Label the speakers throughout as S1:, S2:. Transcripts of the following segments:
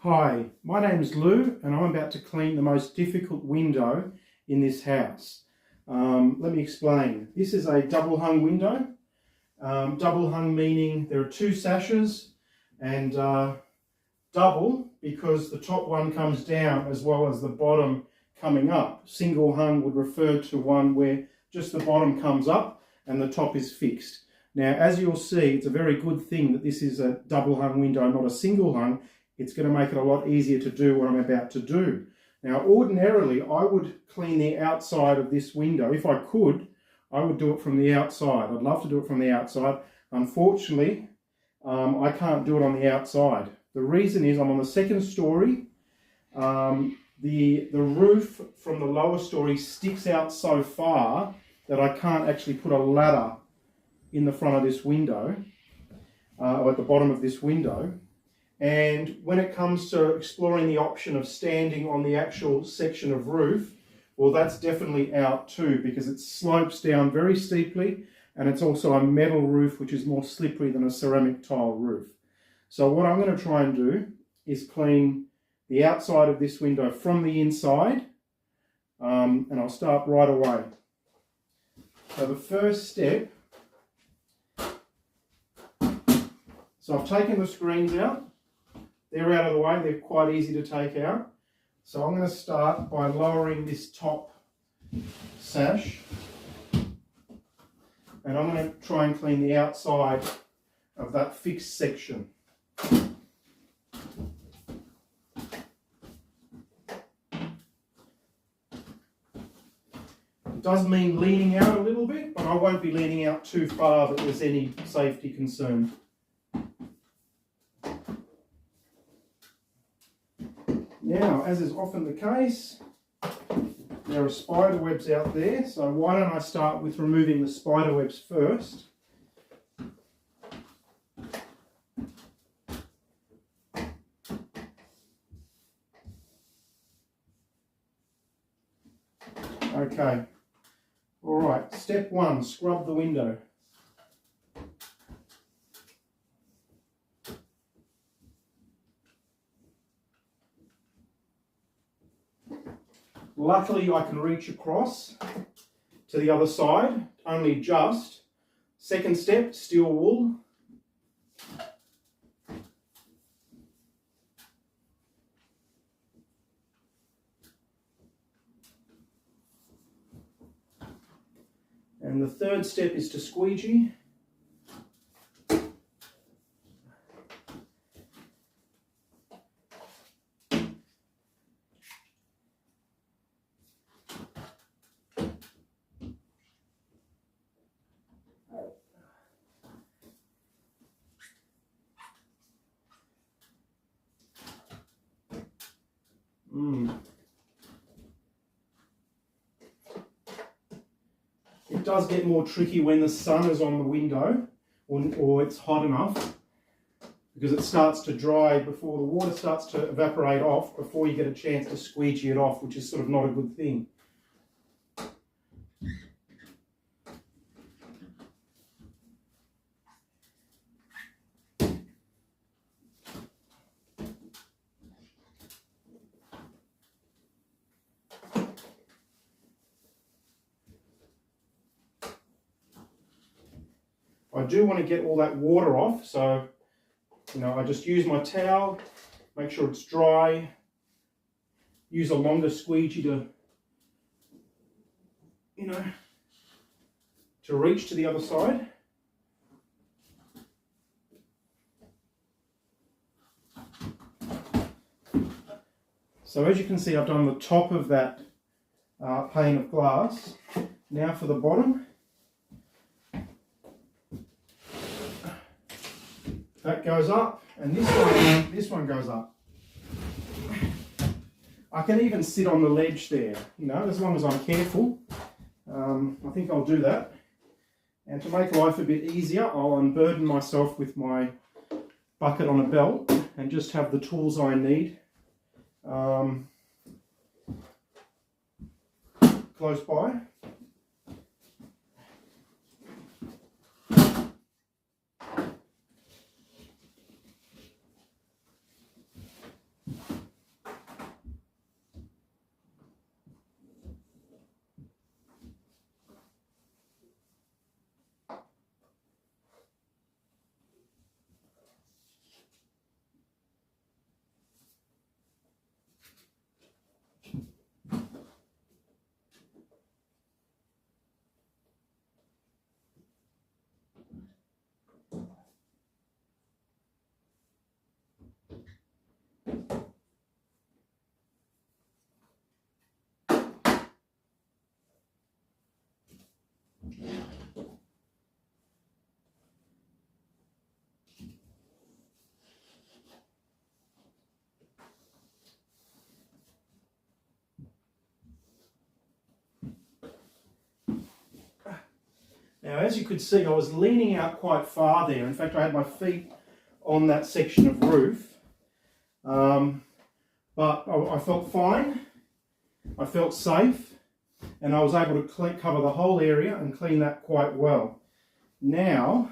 S1: Hi, my name's Lou and I'm about to clean the most difficult window in this house. Let me explain. This is a double hung window. Double hung meaning there are two sashes, and double because the top one comes down as well as the bottom coming up. Single hung would refer to one where just the bottom comes up and the top is fixed. Now, as you'll see, it's a very good thing that this is a double hung window, not a single hung. It's going to make it a lot easier to do what I'm about to do. Now, ordinarily, I would clean the outside of this window. If I could, I would do it from the outside. I'd love to do it from the outside. Unfortunately, I can't do it on the outside. The reason is I'm on the second story. The roof from the lower story sticks out so far that I can't actually put a ladder in the front of this window, or at the bottom of this window. And when it comes to exploring the option of standing on the actual section of roof, well, that's definitely out too, because it slopes down very steeply, and it's also a metal roof which is more slippery than a ceramic tile roof. So what I'm going to try and do is clean the outside of this window from the inside, and I'll start right away. So the first step, so I've taken the screens out. They're out of the way, they're quite easy to take out. So I'm going to start by lowering this top sash. And I'm going to try and clean the outside of that fixed section. It does mean leaning out a little bit, but I won't be leaning out too far that there's any safety concern. Now, as is often the case, there are spider webs out there, so why don't I start with removing the spider webs first. Okay, all right, step one, scrub the window. Luckily, I can reach across to the other side, only just. Second step, steel wool. And the third step is to squeegee. It does get more tricky when the sun is on the window or it's hot enough, because it starts to dry before the water starts to evaporate off before you get a chance to squeegee it off, which is sort of not a good thing. I do want to get all that water off, so I just use my towel, make sure it's dry, use a longer squeegee to reach to the other side. So as you can see, I've done the top of that pane of glass. Now for the bottom. That goes up, and this one goes up. I can even sit on the ledge there, as long as I'm careful. I think I'll do that. And to make life a bit easier, I'll unburden myself with my bucket on a belt and just have the tools I need close by. Now, as you could see, I was leaning out quite far there. In fact, I had my feet on that section of roof. But I felt fine, I felt safe, and I was able to cover the whole area and clean that quite well. Now,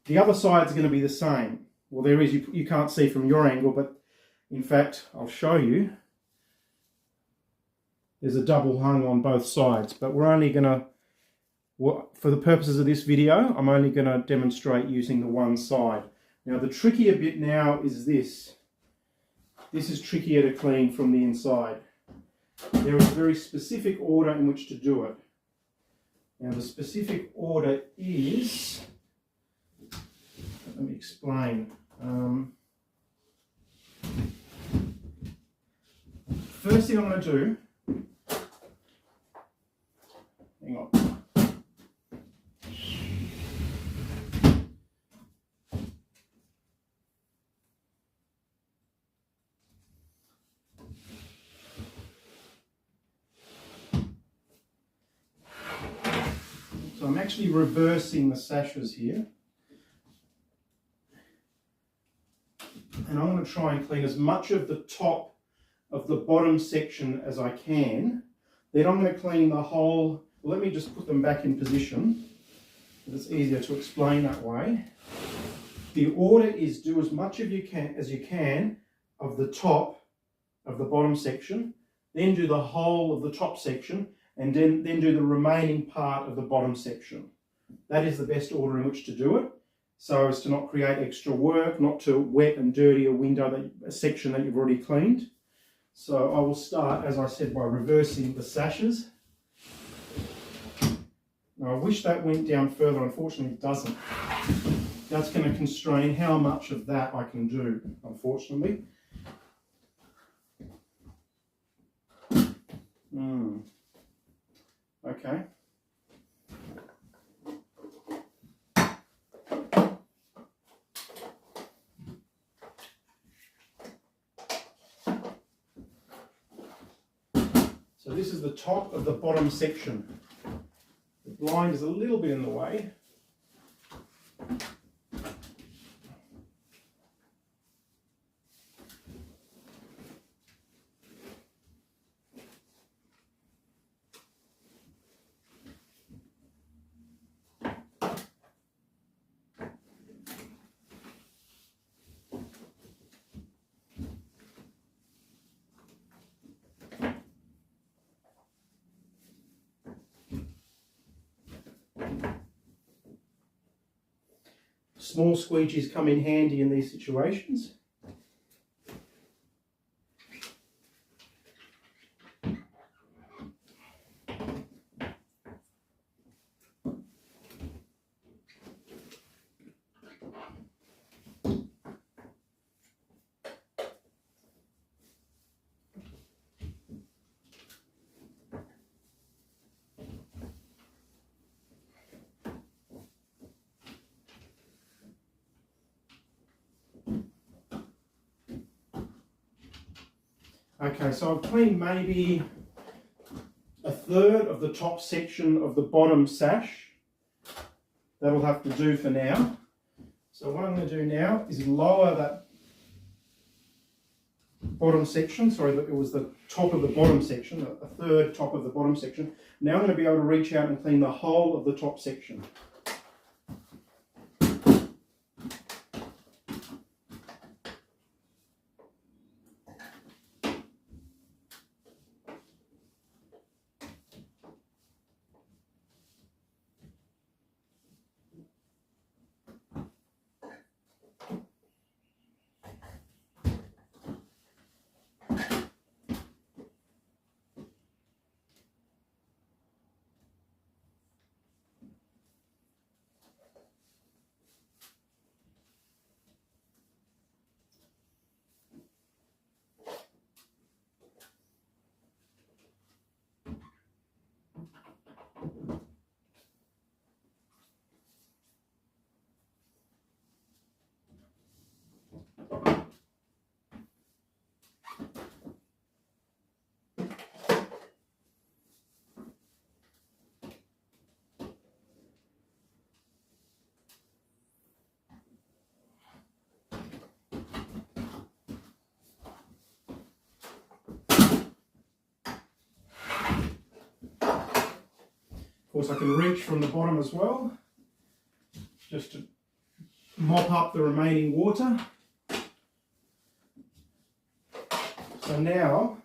S1: the other side's going to be the same. Well, there is, you can't see from your angle, but in fact, I'll show you. There's a double hung on both sides, but we're only going to, for the purposes of this video, I'm only going to demonstrate using the one side. Now, the trickier bit now is this. This is trickier to clean from the inside. There is a very specific order in which to do it. Now, the specific order is, let me explain. First thing I'm going to do, hang on. So I'm actually reversing the sashes here. And I'm going to try and clean as much of the top of the bottom section as I can. Then I'm going to clean the whole. Let me just put them back in position. It's easier to explain that way. The order is do as much as you can of the top of the bottom section, then do the whole of the top section, and then do the remaining part of the bottom section. That is the best order in which to do it, so as to not create extra work, not to wet and dirty a section that you've already cleaned. So I will start, as I said, by reversing the sashes. Now I wish that went down further, unfortunately it doesn't. That's going to constrain how much of that I can do, unfortunately. Okay. So this is the top of the bottom section. The blind is a little bit in the way. Small squeegees come in handy in these situations. Okay, so I've cleaned maybe a third of the top section of the bottom sash. That'll have to do for now. So what I'm going to do now is lower that bottom section. Sorry, it was the top of the bottom section, a third top of the bottom section. Now I'm going to be able to reach out and clean the whole of the top section. Of course, I can reach from the bottom as well, just to mop up the remaining water. So now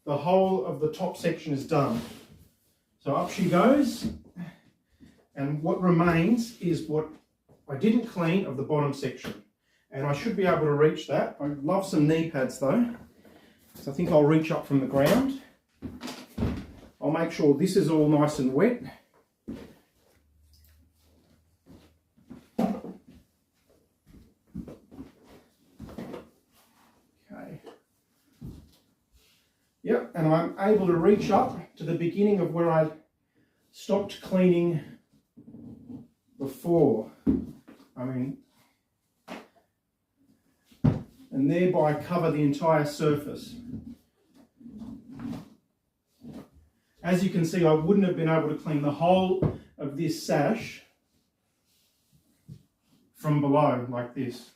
S1: the whole of the top section is done. So up she goes, and what remains is what I didn't clean of the bottom section. And I should be able to reach that. I love some knee pads though, so I think I'll reach up from the ground. I'll make sure this is all nice and wet. Yep, and I'm able to reach up to the beginning of where I stopped cleaning before. And thereby cover the entire surface. As you can see, I wouldn't have been able to clean the whole of this sash from below like this.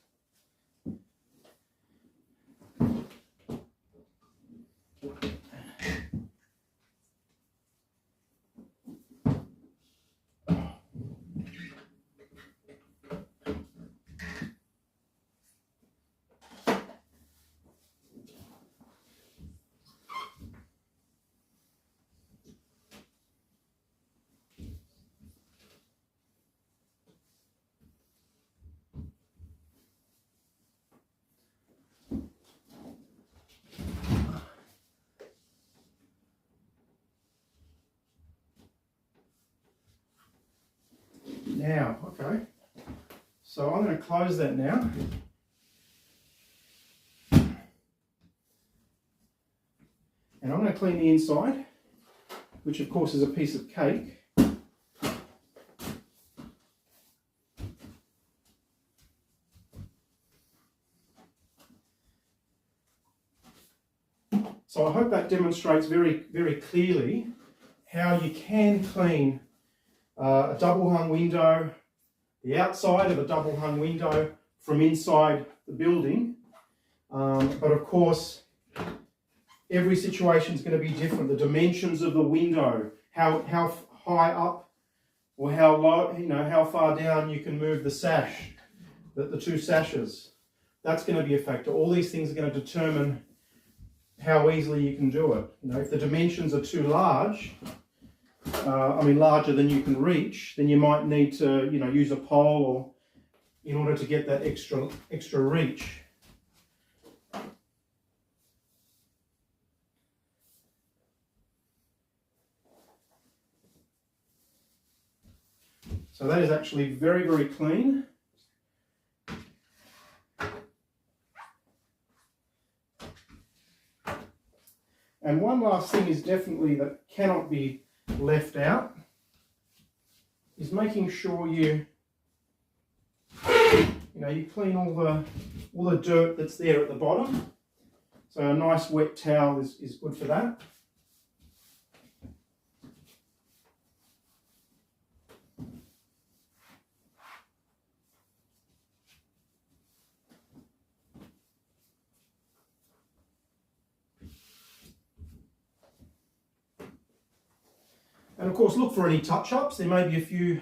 S1: Now, okay, so I'm going to close that now. And I'm going to clean the inside, which of course is a piece of cake. So I hope that demonstrates very, very clearly how you can clean a double hung window, the outside of a double hung window from inside the building. But of course, every situation is going to be different. The dimensions of the window, how high up or how low, how far down you can move the sash, the two sashes. That's going to be a factor. All these things are going to determine how easily you can do it. If the dimensions are too large, larger than you can reach, then you might need to, use a pole or in order to get that extra reach. So that is actually very, very clean. And one last thing is definitely that cannot be left out is making sure you clean all the dirt that's there at the bottom. So a nice wet towel is good for that. And of course, look for any touch-ups. There may be a few,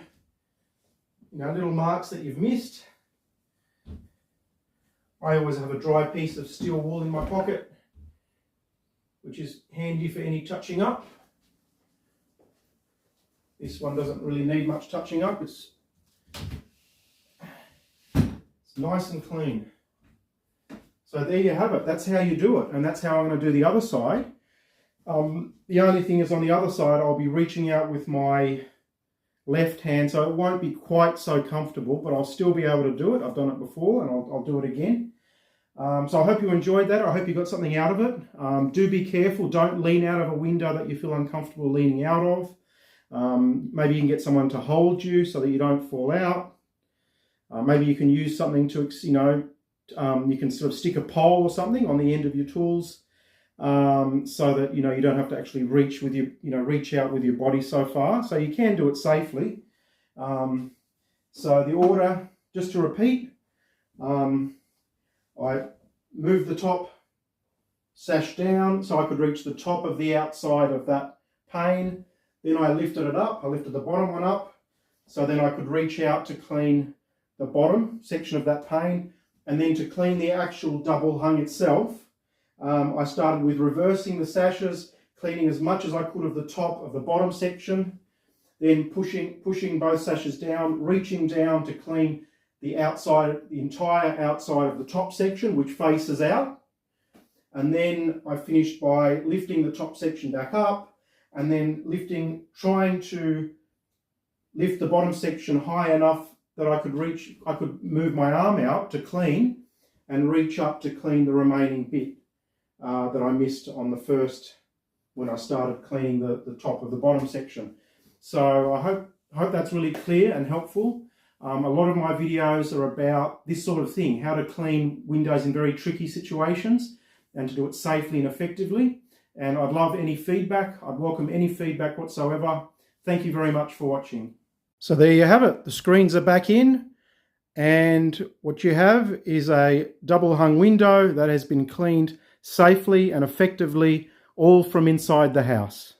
S1: little marks that you've missed. I always have a dry piece of steel wool in my pocket, which is handy for any touching up. This one doesn't really need much touching up. It's nice and clean. So there you have it. That's how you do it, and that's how I'm going to do the other side. The only thing is on the other side, I'll be reaching out with my left hand, so it won't be quite so comfortable, but I'll still be able to do it. I've done it before, and I'll do it again. So I hope you enjoyed that. I hope you got something out of it. Do be careful. Don't lean out of a window that you feel uncomfortable leaning out of. Maybe you can get someone to hold you so that you don't fall out. Maybe you can use something to, you can sort of stick a pole or something on the end of your tools. So that you don't have to actually reach out with your body so far. So you can do it safely. So the order, just to repeat, I moved the top sash down so I could reach the top of the outside of that pane. Then I lifted it up. I lifted the bottom one up, so then I could reach out to clean the bottom section of that pane. And then to clean the actual double hung itself, I started with reversing the sashes, cleaning as much as I could of the top of the bottom section, then pushing both sashes down, reaching down to clean the outside, the entire outside of the top section, which faces out. And then I finished by lifting the top section back up, and then trying to lift the bottom section high enough that I could move my arm out to clean and reach up to clean the remaining bit that I missed on the first, when I started cleaning the top of the bottom section. So I hope that's really clear and helpful. A lot of my videos are about this sort of thing, how to clean windows in very tricky situations and to do it safely and effectively. And I'd love any feedback. I'd welcome any feedback whatsoever. Thank you very much for watching. So there you have it. The screens are back in, and what you have is a double hung window that has been cleaned safely and effectively, all from inside the house.